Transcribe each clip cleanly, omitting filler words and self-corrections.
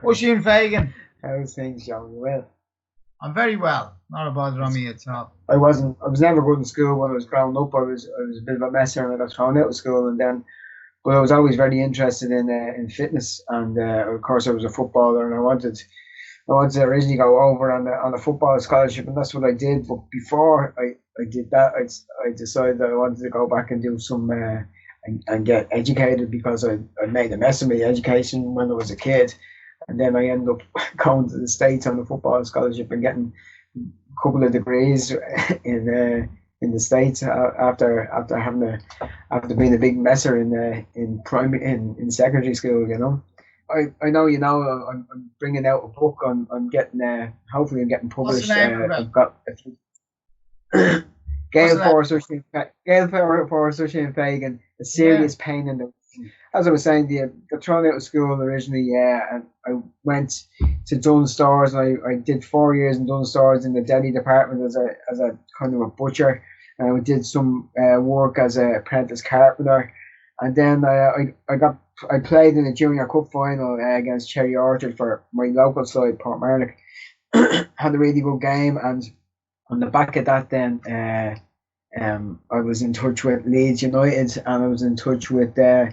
Oisin Fagan. How's things, John? You well? I'm very well. Not a bother on me at all. I was never good in school when I was growing up. I was a bit of a messer and I got thrown out of school, and then but I was always very interested in fitness, and of course I was a footballer, and I wanted to originally go over on a football scholarship, and that's what I did. But before I did that, I decided that I wanted to go back and do some and get educated, because I made a mess of my education when I was a kid, and then I ended up going to the States on a football scholarship and getting a couple of degrees in the States after being a big messer in primary in secondary school. I know I'm bringing out a book. I'm getting hopefully I'm getting What's published. the name of it? I've got a few. Gale for Oisin Fagan, a serious pain in the. As I was saying, got thrown out of school originally, and I went to Dunnes Stores, and I did 4 years in Dunnes Stores in the deli department as a kind of a butcher, and I did some work as a apprentice carpenter, and then I played in a junior cup final against Cherry Orchard for my local side, Portmarnock. Had a really good game, and on the back of that, then I was in touch with Leeds United, and I was in touch with a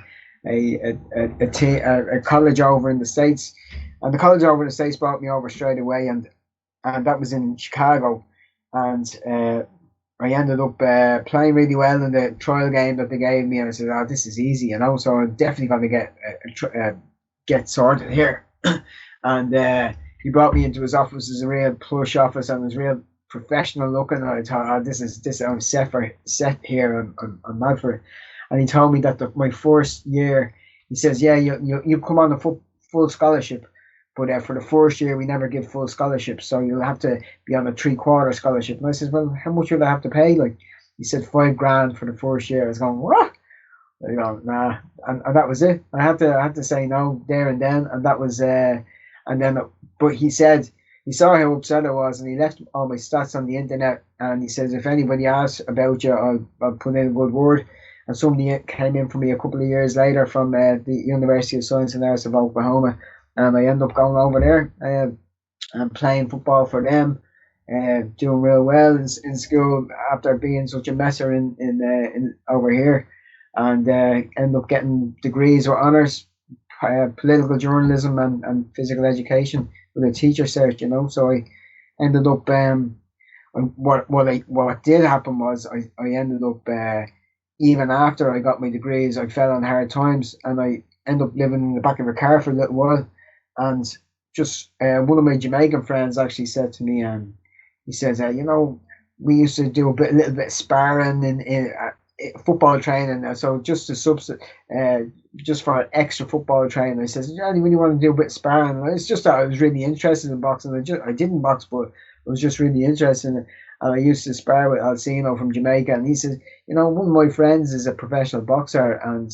college over in the States, and the college over in the States brought me over straight away, and that was in Chicago, and I ended up playing really well in the trial game that they gave me, and I said, "Oh, this is easy," so I'm definitely going to get sorted here. And he brought me into his office. It was a real plush office, and it was real professional looking. And I thought, "Oh, this is I'm set here. I'm mad for it." And he told me that my first year, he says, "Yeah, you come on a full scholarship, but for the first year we never give full scholarships, so you'll have to be on a 3/4 scholarship." And I said, "Well, how much would I have to pay?" Like, he said, $5,000 for the first year. I was going, "What?" I go, "Nah," and that was it. I had to say no there and then, and that was and then. But he said he saw how upset I was, and he left all my stats on the internet, and he says, "If anybody asks about you, I'll put in a good word." And somebody came in for me a couple of years later from the University of Science and Arts of Oklahoma, and I ended up going over there and playing football for them, doing real well in school after being such a messer in over here, and ended up getting degrees or honours, political journalism and physical education with a teacher cert. So I ended up what did happen was I ended up even after I got my degrees, I fell on hard times, and I ended up living in the back of a car for a little while. And just one of my Jamaican friends actually said to me, he says, we used to do a little bit of sparring in football training, so just just for extra football training. I says, "Johnny, when you want to do a bit of sparring?" And it's just that I was really interested in boxing. I didn't box, but I was just really interested in it. And I used to spar with Alcino from Jamaica, and he says, "One of my friends is a professional boxer, and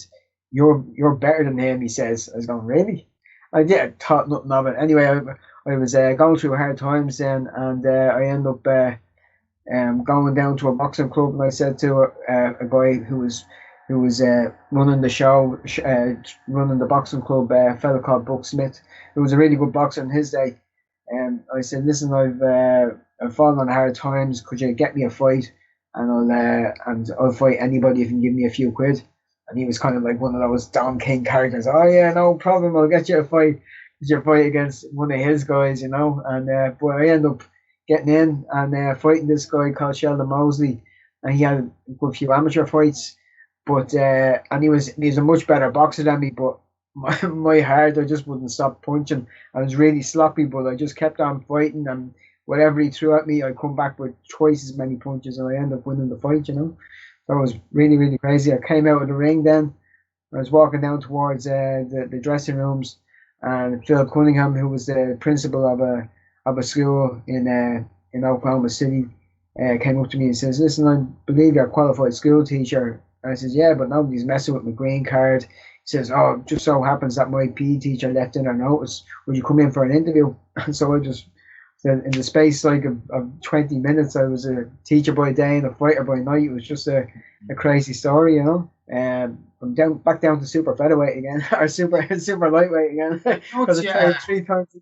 you're better than him." He says. I was going, "Really?" I thought nothing of it. Anyway, I was going through hard times then, and I ended up going down to a boxing club, and I said to a guy who was running the show, running the boxing club, a fellow called Buck Smith, who was a really good boxer in his day. And I said, "Listen, I've fallen on hard times. Could you get me a fight? And I'll fight anybody if you can give me a few quid." And he was kind of like one of those Don King characters. "Oh yeah, no problem. I'll get you a fight. Get your fight against one of his guys, And but I ended up getting in and fighting this guy called Sheldon Mosley, and he had a good few amateur fights. But and he was a much better boxer than me, but my heart, I just wouldn't stop punching. I was really sloppy, but I just kept on fighting, and whatever he threw at me, I come back with twice as many punches, and I ended up winning the fight. That was really, really crazy. I came out of the ring then. I was walking down towards the dressing rooms, and Phil Cunningham, who was the principal of a school in Oklahoma City, came up to me and says, "Listen, I believe you're a qualified school teacher." I said, "Yeah, but nobody's messing with my green card." He says, "Oh, just so happens that my PE teacher left in her notice. Would you come in for an interview?" And so I just said, in the space of 20 minutes, I was a teacher by day and a fighter by night. It was just a crazy story. I'm back down to super featherweight again, or super lightweight again, because I train three times a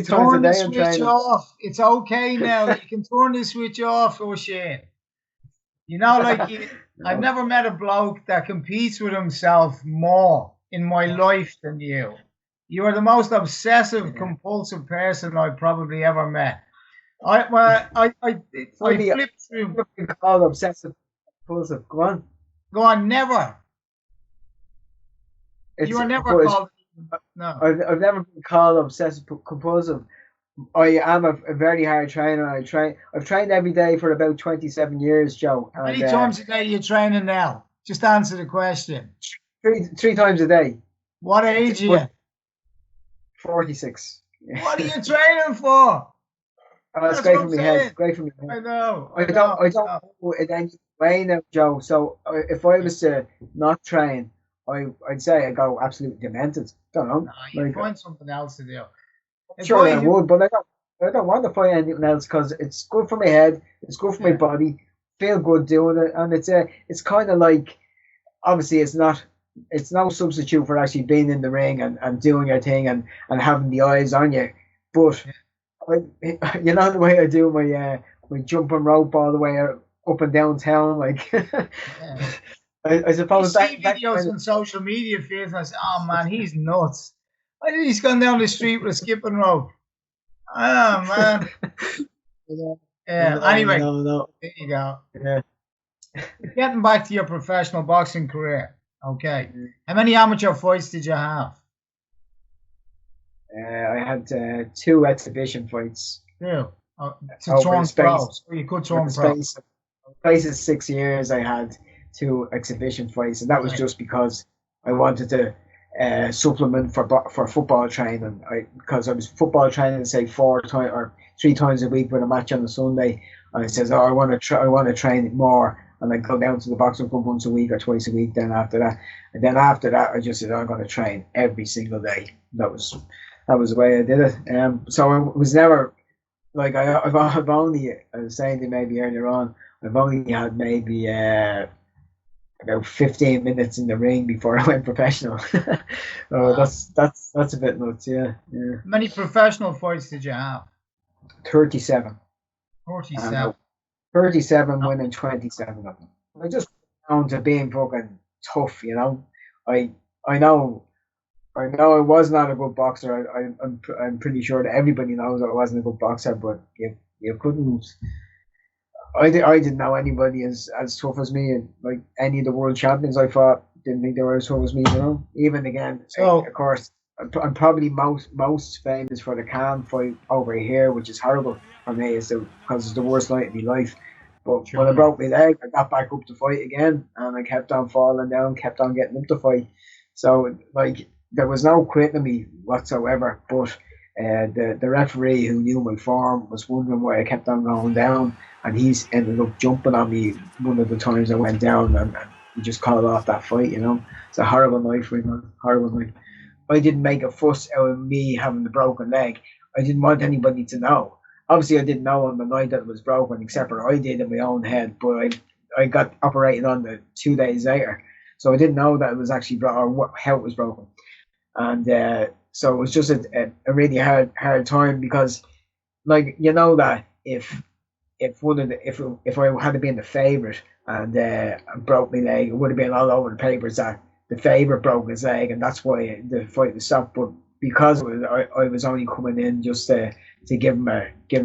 Turn the day. I'm switch training. off. It's okay now. You can turn the switch off, O'Shane. You know, like I've No. never met a bloke that competes with himself more in my life than you. You are the most obsessive, Yeah. compulsive person I've probably ever met. I well, I Funny, I've flipped through. never been called obsessive compulsive. Go on. Go on, never. You It's are never but it's, called. No. I've never been called obsessive compulsive. I am a very hard trainer. I've trained every day for about 27 years, Joe, How and many times a day are you training now? Just answer the question. three times a day. What age are But you? 46. What are you training for? Oh, it's That's great what for I'm my head. saying. Great for my head. I know. I I know. don't know in any way now, Joe. So if I was to not train, I'd say I go absolutely demented. Don't know. Nah, you Like, find something else to do. If sure I I would, but I don't want to find anything else because it's good for my head. It's good for my yeah, body. Feel good doing it, and it's kind of like, obviously it's no substitute for actually being in the ring and doing your thing and having the eyes on you. But yeah, you know the way I do my jumping rope all the way up and down town, like yeah. I I suppose see that videos kind of on social media feeds and I say, oh man, he's nuts. I think he's gone down the street with a skipping rope. Oh man. no, Yeah. no, Anyway, no, no. there you go. Yeah. Getting back to your professional boxing career. Okay. How many amateur fights did you have? I had two exhibition fights Two. To over the turn space pros. Or you could over the turn pro. space of 6 years. I had two exhibition fights, and that was Right. just because I wanted to supplement for football training. Because I was football training, say 4 times or 3 times a week with a match on a Sunday. And I says, "Oh, I want to train it more." And I go down to the boxing club once a week or twice a week. Then after that, I just said, "I'm going to train every single day." That was the way I did it. So it was never like I've only, I was saying to you maybe earlier on, I've only had maybe about 15 minutes in the ring before I went professional. Oh, Wow. that's a bit nuts. Yeah, yeah. How many professional fights did you have? 37, and 47. 37 No. winning 27 of them. I just down to being fucking tough, you know. I I know I know I was not a good boxer. I'm pretty sure that everybody knows I wasn't a good boxer, but you couldn't. I didn't know anybody as tough as me, and like any of the world champions I fought didn't think they were as tough as me. You know, even again, So, of course, I'm probably most famous for the Khan fight over here, which is horrible for me, because it's the worst night of my life. But when I sure. broke my leg, I got back up to fight again, and I kept on falling down, kept on getting up to fight. So like there was no quitting me whatsoever. But the referee who knew my form was wondering why I kept on going down, and he's ended up jumping on me one of the times I went down, and he just called off that fight. You know, it's a horrible night for me, man. Horrible night. I didn't make a fuss out of me having the broken leg. I didn't want anybody to know. Obviously, I didn't know on the night that it was broken, except for I did in my own head. But I got operated on the 2 days later, so I didn't know that it was actually or how it was broken. And so it was just a really hard time, because like you know that if one of the if I had been the favorite and broke my leg, it would have been all over the papers that the favorite broke his leg, and that's why the fight was stopped. But because I was only coming in just to give him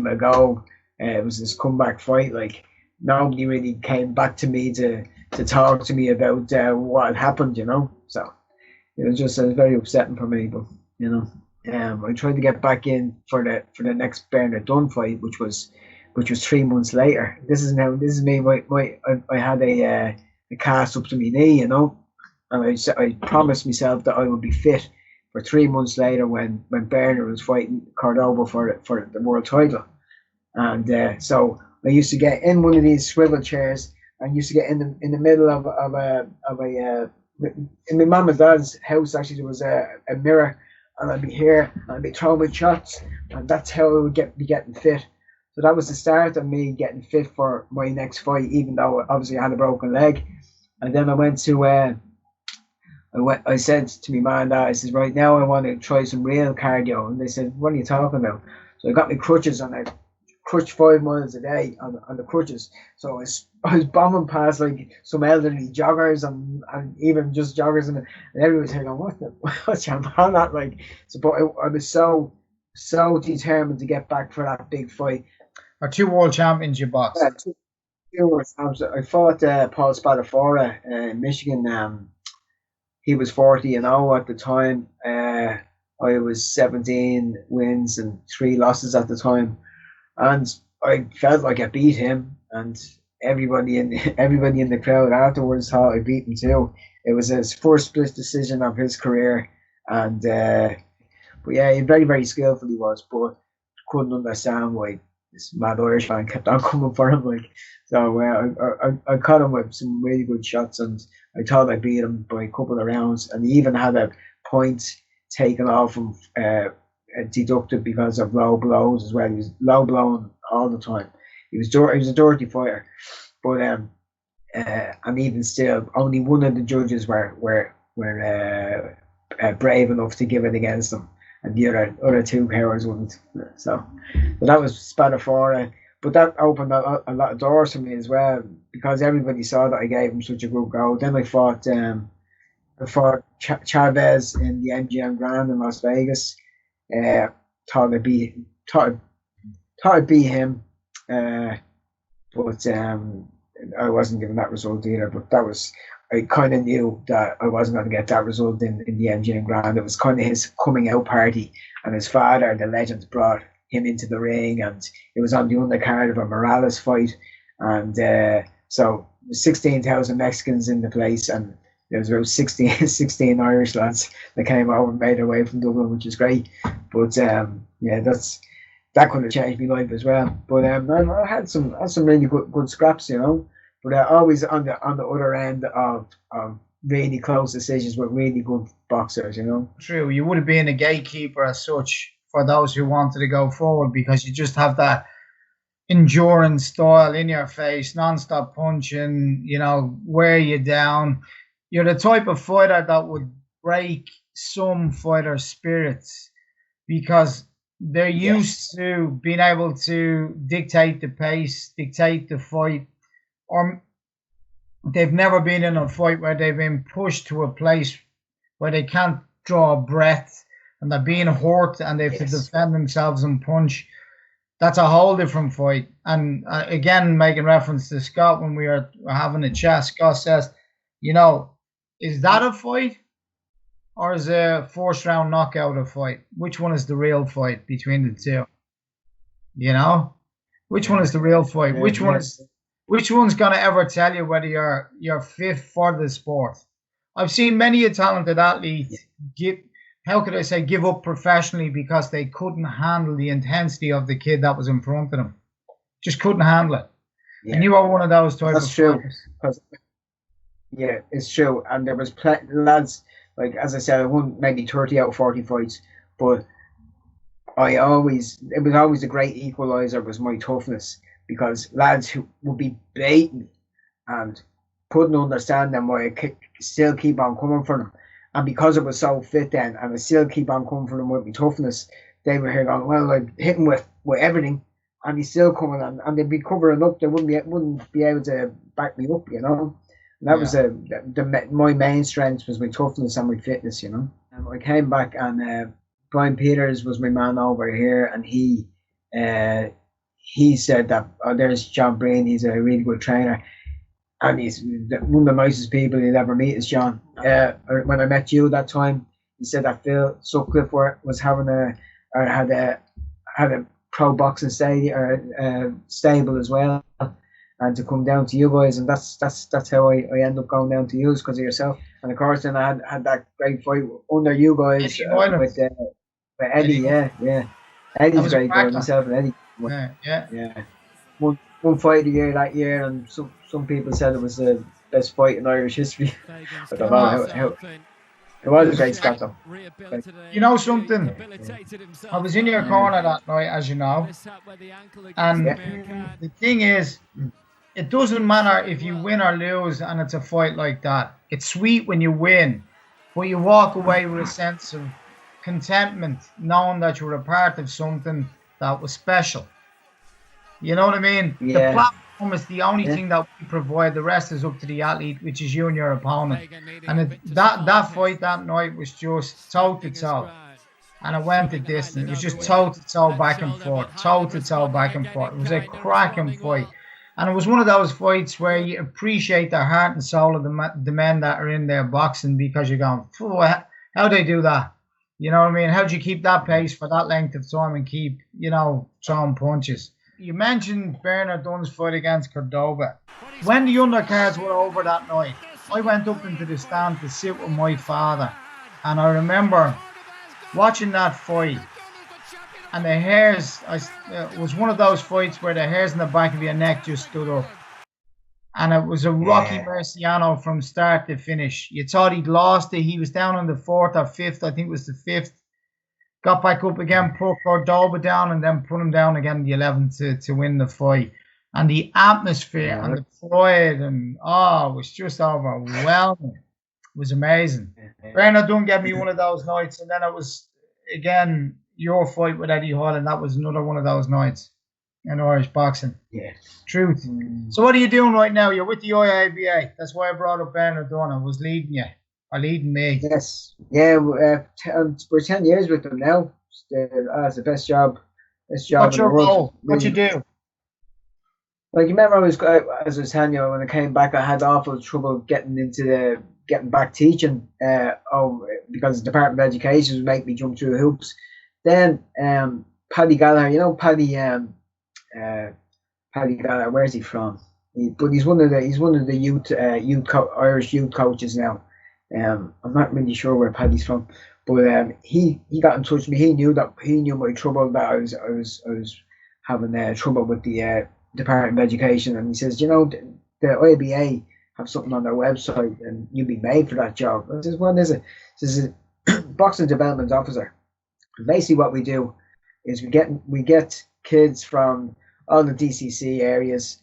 a go, it was this comeback fight. Like nobody really came back to me to talk to me about what had happened, you know. So it was just very upsetting for me. But you know, I tried to get back in for the next Bernard Dunn fight, which was 3 months later. This is me. I had a cast up to my knee, you know, and I promised myself that I would be fit for 3 months later when Bernard was fighting Cordoba for the world title. And so I used to get in one of these swivel chairs, and used to get in the middle of a in my mum and dad's house. Actually, there was a mirror, and I'd be here, and I'd be throwing my shots, and that's how I would be getting fit. So that was the start of me getting fit for my next fight, even though obviously I had a broken leg. And then I went to I said to my mum and dad, I said, right now I want to try some real cardio. And they said, what are you talking about? So I got my crutches and I crutched 5 miles a day on the crutches. So I was bombing past like some elderly joggers and even just joggers, and everyone was going, what's your man at? Like, so, but I was so determined to get back for that big fight. Or 2 world champions you boxed. Yeah, two world champions. I fought Paul Spadafora in Michigan. He was 40-0 at the time. I was 17 wins and 3 losses at the time, and I felt like I beat him. And everybody in the crowd afterwards thought I beat him too. It was his first split decision of his career, and but yeah, he very, very skillful he was, but couldn't understand why this mad Irish man kept on coming for him. Like, so I caught him with some really good shots, and I thought I beat him by a couple of rounds, and he even had a point taken off him, deducted because of low blows as well. He was low blowing all the time. He was a dirty fighter, but and even still, only one of the judges were brave enough to give it against him, and the other 2 powers wouldn't. So that was Spadafora. But that opened a lot of doors for me as well, because everybody saw that I gave him such a good go. Then I fought Chavez in the MGM Grand in Las Vegas. Thought I'd beat him, but I wasn't given that result either. But I kind of knew that I wasn't going to get that result in the MGM Grand. It was kind of his coming out party, and his father, the legend, brought him into the ring, and it was on the undercard of a Morales fight, and so 16,000 Mexicans in the place, and there was about 16 Irish lads that came over and made their way from Dublin, which is great. But yeah, that could have changed my life as well. But I had some really good scraps, you know. But always on the other end of really close decisions with really good boxers, you know. True, you would have been a gatekeeper as such for those who wanted to go forward, because you just have that endurance style in your face, non-stop punching, you know, wear you down. You're the type of fighter that would break some fighters' spirits, because they're used to being able to dictate the pace, dictate the fight, or they've never been in a fight where they've been pushed to a place where they can't draw a breath and they're being hurt and they have to defend themselves and punch. That's a whole different fight. And again, making reference to Scott when we were having a chat, Scott says, you know, is that a fight or is a first round knockout a fight? Which one is the real fight between the two? You know, which one is the real fight? Which one's going to ever tell you whether you're fit for the sport? I've seen many a talented athlete give up professionally because they couldn't handle the intensity of the kid that was in front of them. Just couldn't handle it. Yeah. And you are one of those types of fighters. Yeah, it's true. And there was lads, like, as I said, I won maybe 30 out of 40 fights, but it was always a great equalizer was my toughness, because lads who would be baiting me and couldn't understand them why I still keep on coming for them. And because I was so fit then, and I still keep on coming for them with my toughness, they were here going, well, like, hitting with everything, and he's still coming on, and they'd be covering up. They wouldn't be able to back me up, you know. And that was my main strength was my toughness and my fitness, you know. And I came back, and Brian Peters was my man over here, and he said that, there's John Breen, he's a really good trainer. And he's one of the nicest people you'll ever meet is John. When I met you that time, he said that Phil Sutcliffe was having had a pro boxing stable as well, and to come down to you guys, and that's how I end up going down to you, because of yourself. And of course, then I had that great fight under you guys with Eddie. Yeah. Eddie's a great guy, myself and Eddie. Yeah. One fight of the year that year, and some people said it was the best fight in Irish history. I don't know how it was a great scrap though. You know something? I was in your corner that night, as you know, and the thing is, it doesn't matter if you win or lose, and it's a fight like that. It's sweet when you win, but you walk away with a sense of contentment, knowing that you were a part of something that was special. You know what I mean? The Yeah, platform is the only yeah, thing that we provide. The rest is up to the athlete, which is you and your opponent. And that fight that night was just toe to toe, and it went the distance. It was just toe to toe, back and forth, toe to toe, back and forth. It was a cracking fight, and it was one of those fights where you appreciate the heart and soul of the men that are in there boxing, because you're going, how they do that? You know what I mean? How do you keep that pace for that length of time and keep, throwing punches? You mentioned Bernard Dunn's fight against Cordoba. When the undercards were over that night, I went up into the stand to sit with my father, and I remember watching that fight, and the hairs, it was one of those fights where the hairs in the back of your neck just stood up. And it was a Rocky yeah, Marciano from start to finish. You thought he'd lost it. He was down on the fourth or fifth. I think it was the fifth. Got back up again, put Cordoba down, and then put him down again in the 11th to win the fight. And the atmosphere and yeah. the pride, and it was just overwhelming. It was amazing. Bernard Dunn gave me one of those nights, and then it was, again, your fight with Eddie Hyland. That was another one of those nights in Irish boxing. Yeah. Truth. So what are you doing right now? You're with the IABA. That's why I brought up Bernard Dunn. I was leading you. Or leading me. Yes. Yeah. We're 10 years with them now. It's the best job. What's In the your world. role? What you Really. do? Like, you remember, as I was telling you, when I came back, I had awful trouble getting back teaching. Because the Department of Education was making me jump through hoops. Then Paddy Gallagher, Paddy Gallagher, where's he from? He's one of the Irish youth coaches now. I'm not really sure where Paddy's from, but he got in touch with me. He knew my trouble, that I was having trouble with the Department of Education, and he says, the IBA have something on their website, and you'd be made for that job. I says, what is it? He says, boxing development officer. And basically, what we do is we get kids from all the DCC areas.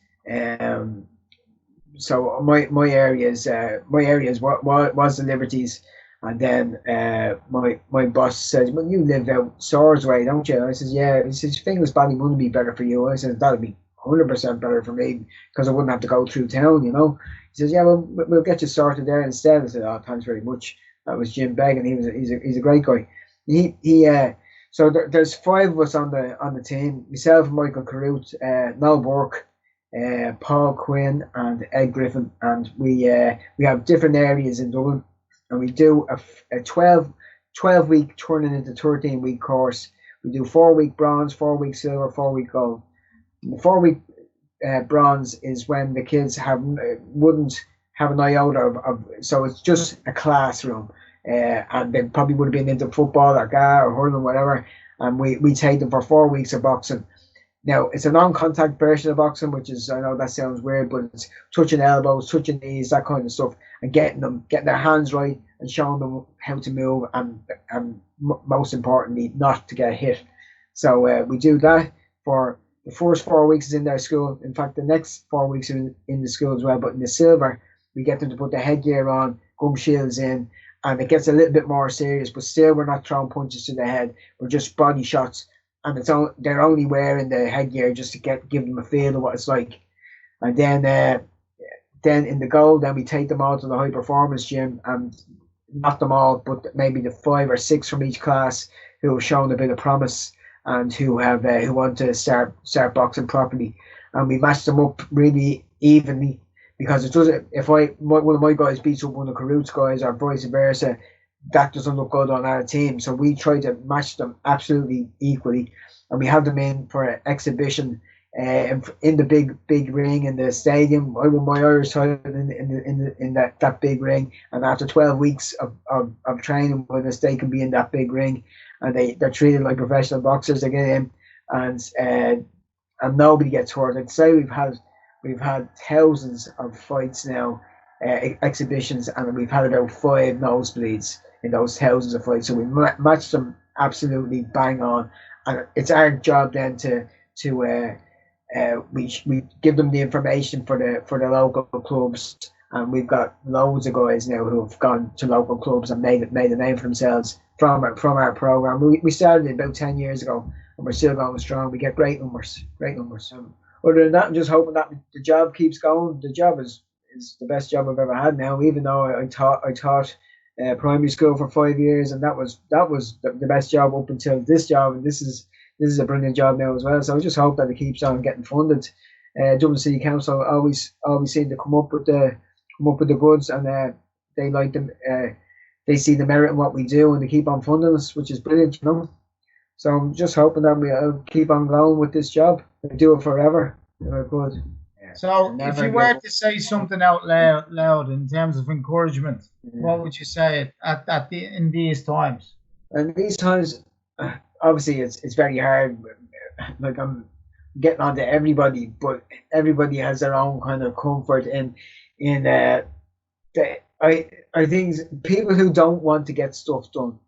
So my areas was the Liberties, and then my boss said, well, you live out Swords way, don't you? I says, yeah. He says, Finglas Valley wouldn't be better for you. I said, that'd be 100% better for me, because I wouldn't have to go through town, He says, yeah, well, we'll get you sorted there instead. I said, oh, thanks very much. That was Jim Begg, and he's a great guy. So there's 5 of us on the team: myself, Michael Carruth, Noel Burke, Paul Quinn, and Ed Griffin, and we have different areas in Dublin, and we do a 12-week turning into 13-week course. We do 4-week bronze, 4-week silver, 4-week gold. The 4-week bronze is when the kids wouldn't have an iota of, so it's just a classroom, and they probably would have been into football or or hurling, whatever, and we take them for 4 weeks of boxing. Now, it's a non-contact version of boxing, which is, I know that sounds weird, but it's touching elbows, touching knees, that kind of stuff, and getting their hands right and showing them how to move, and most importantly, not to get hit. So we do that for the first 4 weeks is in their school. In fact, the next 4 weeks are in the school as well. But in the silver, we get them to put the headgear on, gum shields in, and it gets a little bit more serious. But still, we're not throwing punches to the head. We're just body shots, and they're only wearing the headgear just to give them a feel of what it's like. And then in the gold, then we take them all to the high performance gym, and not them all, but maybe the 5 or 6 from each class who have shown a bit of promise and who want to start boxing properly, and we match them up really evenly, because it doesn't. If one of my guys beats up one of Carruth's guys, or vice versa, that doesn't look good on our team. So we try to match them absolutely equally, and we have them in for an exhibition in the big ring in the stadium. I won my Irish title in that big ring, and after 12 weeks of training with us, they can be in that big ring, and they're treated like professional boxers. They get in, and nobody gets hurt. I'd say we've had thousands of fights now, exhibitions, and we've had about 5 nosebleeds in those thousands of fights. So we match them absolutely bang on, and it's our job then to we give them the information for the local clubs, and we've got loads of guys now who've gone to local clubs and made a name for themselves from our program. We started it about 10 years ago, and we're still going strong. We get great numbers. Other than that, I'm just hoping that the job keeps going. The job is the best job I've ever had now. Even though I taught primary school for 5 years, and that was the best job up until this job, and this is a brilliant job now as well. So I just hope that it keeps on getting funded. Dublin City Council always seem to come up with the goods, and they like them. They see the merit in what we do, and they keep on funding us, which is brilliant, you know. So I'm just hoping that we'll keep on going with this job and do it forever. Good. So if you were to say something out loud in terms of encouragement, what would you say in these times? And these times, obviously, it's very hard. Like, I'm getting on to everybody, but everybody has their own kind of comfort in I think people who don't want to get stuff done,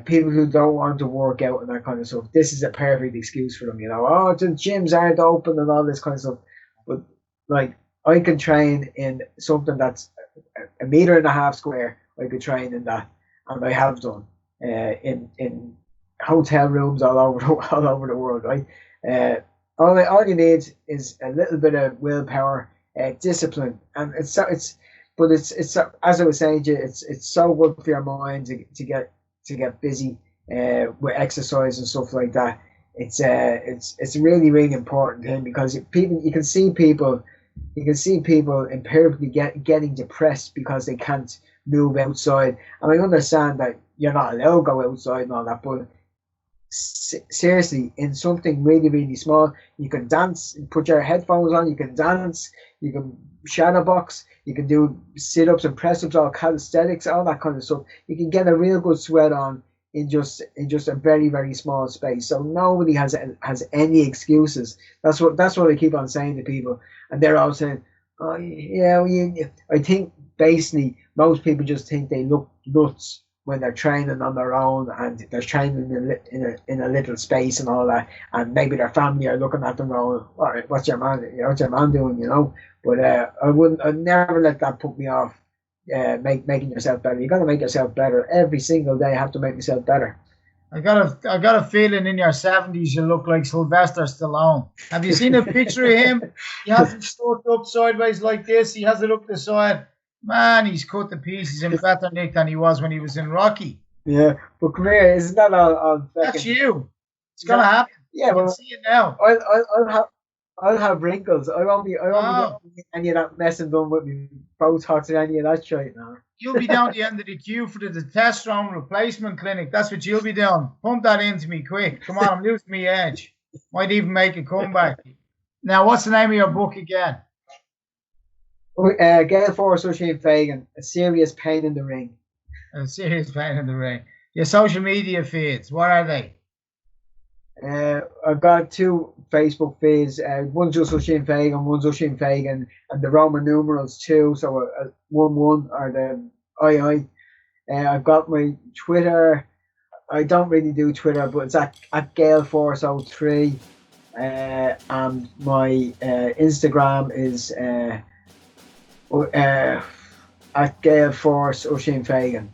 people who don't want to work out and that kind of stuff, this is a perfect excuse for them, you know. Oh, the gyms aren't open and all this kind of stuff. But like, I can train in something that's a metre and a half square. I could train in that, and I have done in hotel rooms all over the world, right? All you need is a little bit of willpower, discipline, and it's as I was saying to you, it's so good for your mind to get busy with exercise and stuff like that. It's a really, really important thing, because you can see people empirically getting depressed because they can't move outside. And I understand that you're not allowed to go outside and all that, but seriously, in something really, really small, you can dance, put your headphones on, you can dance, you can shadow box, you can do sit-ups and press-ups, all calisthenics, all that kind of stuff. You can get a real good sweat on in just a very, very small space. So nobody has any excuses. That's what I keep on saying to people, and they're all saying, "Oh yeah." I think basically most people just think they look nuts when they're training on their own, and they're training in a little space and all that, and maybe their family are looking at them going, "All right, what's your man doing?" You know. But I'd never let that put me off. Making yourself better. You got to make yourself better every single day. I have to make myself better. I got a feeling in your 70s you look like Sylvester Stallone. Have you seen a picture of him? He has it stuck up sideways like this. He has it up the side. Man, he's cut to pieces in better nick than he was when he was in Rocky. Yeah, but come here, isn't that all that's you. It's gonna happen. Yeah, I can see it now. I'll have wrinkles. I won't be getting any of that messing done with me Botox or any of that shit now. You'll be down the end of the queue for the testosterone replacement clinic. That's what you'll be doing. Pump that into me quick. Come on, I'm losing my edge. Might even make a comeback. Now, what's the name of your book again? Gale Force Oisin Fagan, A Serious Pain in the Ring. A Serious Pain in the Ring. Your social media feeds, what are they? I've got 2 Facebook feeds. One's just Oisin Fagan, one's Oisin Fagan, and the Roman numerals 2. So 11 or the II. I've got my Twitter. I don't really do Twitter, but it's at GaleForce03. And my Instagram is at GaleForce Oisin Fagan.